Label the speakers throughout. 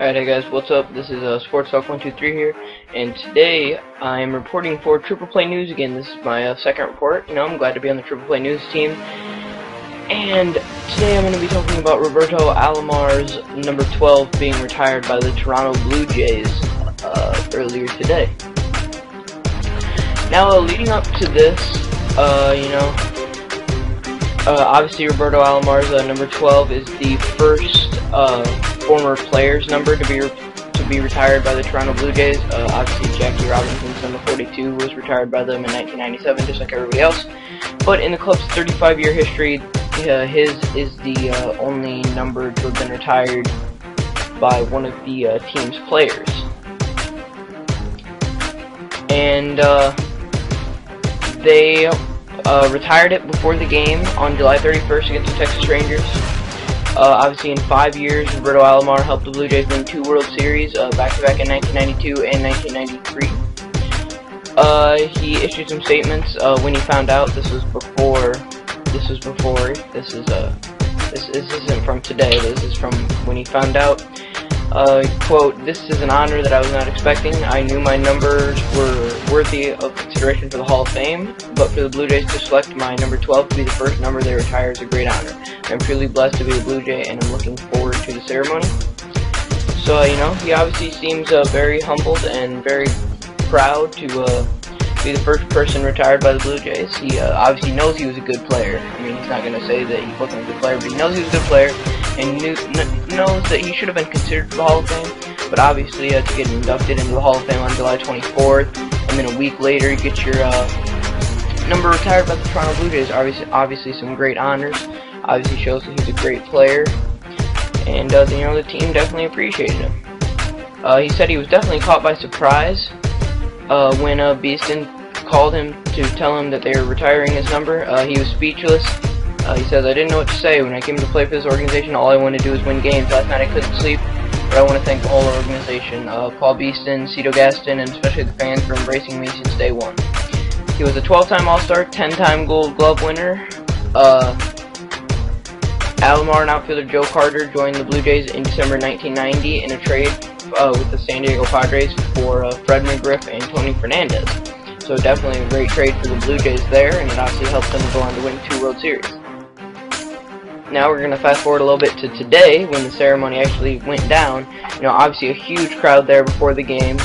Speaker 1: Alright, hey guys, what's up? This is Sports Talk 123 here, and today I am reporting for Tripleplaynews again. This is my second report. I'm glad to be on the Tripleplaynews team. And today I'm going to be talking about Roberto Alomar's number 12 being retired by the Toronto Blue Jays earlier today. Now, leading up to this, obviously Roberto Alomar's number 12 is the first former player's number to be retired by the Toronto Blue Jays. Obviously Jackie Robinson's number 42 was retired by them in 1997, just like everybody else. But in the club's 35-year history, his is the only number to have been retired by one of the team's players. And they retired it before the game on July 31st against the Texas Rangers. Obviously, in 5 years, Roberto Alomar helped the Blue Jays win 2 World Series, back-to-back in 1992 and 1993. He issued some statements when he found out. This isn't from today. This is from when he found out. Quote, "This is an honor that I was not expecting. I knew my numbers were worthy of consideration for the Hall of Fame, but for the Blue Jays to select my number 12 to be the first number they retire is a great honor. I'm truly blessed to be a Blue Jay, and I'm looking forward to the ceremony." So, he obviously seems very humbled and very proud to be the first person retired by the Blue Jays. He obviously knows he was a good player. I mean, he's not going to say that he wasn't a good player, but he knows he was a good player, and knows that he should have been considered for the Hall of Fame. But obviously, to get inducted into the Hall of Fame on July 24th, and then a week later, you get your number retired by the Toronto Blue Jays. Obviously, some great honors. Obviously, shows that he's a great player, and the team definitely appreciated him. He said he was definitely caught by surprise when Beeston called him to tell him that they were retiring his number. He was speechless. He says, "I didn't know what to say. When I came to play for this organization, all I wanted to do was win games. Last night I couldn't sleep, but I want to thank the whole organization, Paul Beeston, Cito Gaston, and especially the fans for embracing me since day one." He was a 12-time All-Star, 10-time Gold Glove winner. Alomar and outfielder Joe Carter joined the Blue Jays in December 1990 in a trade with the San Diego Padres for Fred McGriff and Tony Fernandez. So definitely a great trade for the Blue Jays there, and it obviously helped them go on to win 2 World Series. Now we're going to fast forward a little bit to today, when the ceremony actually went down. Obviously a huge crowd there before the game.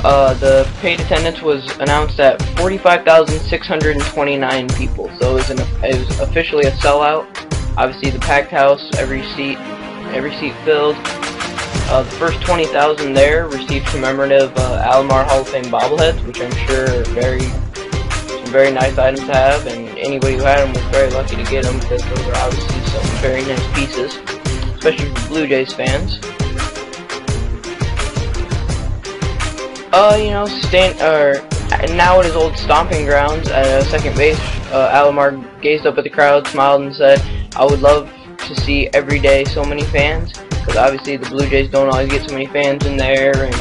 Speaker 1: The paid attendance was announced at 45,629 people, so it was officially a sellout. Obviously the packed house, every seat filled. The first 20,000 there received commemorative Alomar Hall of Fame bobbleheads, which I'm sure are some very nice items to have, and anybody who had them was very lucky to get them, because those are obviously some very nice pieces, especially for Blue Jays fans. Now at his old stomping grounds at second base, Alomar gazed up at the crowd, smiled, and said, "I would love to see every day so many fans," because obviously the Blue Jays don't always get so many fans in there, and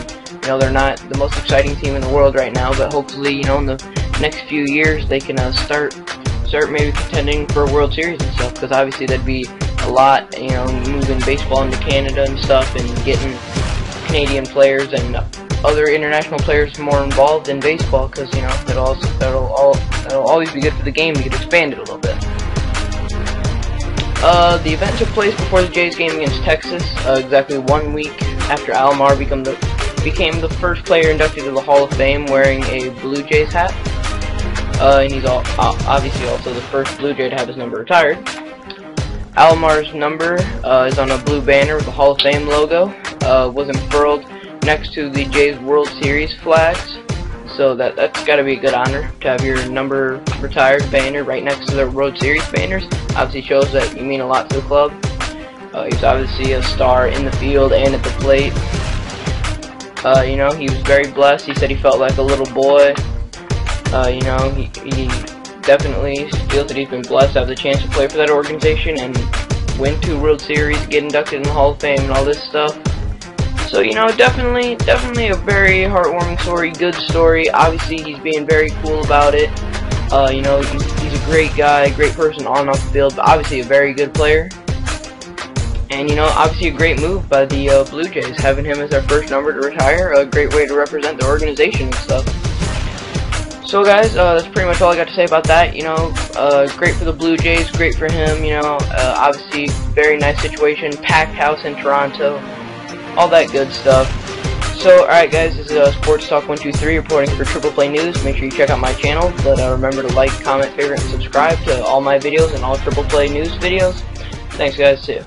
Speaker 1: they're not the most exciting team in the world right now. But hopefully, in the next few years, they can start maybe contending for a World Series and stuff, because obviously that'd be a lot, moving baseball into Canada and stuff, and getting Canadian players and other international players more involved in baseball, because that'll always be good for the game to get expanded a little bit. The event took place before the Jays game against Texas, exactly 1 week after Alomar became the first player inducted to the Hall of Fame wearing a Blue Jays hat. And he's obviously also the first Blue Jay to have his number retired. Alomar's number is on a blue banner with the Hall of Fame logo. Was unfurled next to the Jays World Series flags, so that's got to be a good honor to have your number retired banner right next to the World Series banners. Obviously shows that you mean a lot to the club. He's obviously a star in the field and at the plate. He was very blessed. He said he felt like a little boy. He definitely feels that he's been blessed to have the chance to play for that organization and win 2 World Series, get inducted in the Hall of Fame, and all this stuff. So, definitely a very heartwarming story, good story. Obviously, he's being very cool about it. He's a great guy, great person on and off the field, but obviously a very good player. And, you know, obviously a great move by the Blue Jays, having him as their first number to retire. A great way to represent the organization and stuff. So guys, that's pretty much all I got to say about that. You know, great for the Blue Jays, great for him, you know, obviously very nice situation, packed house in Toronto, all that good stuff. So, alright guys, this is Sports Talk 123 reporting for Triple Play News. Make sure you check out my channel, but remember to like, comment, favorite, and subscribe to all my videos and all Triple Play News videos. Thanks guys, see ya.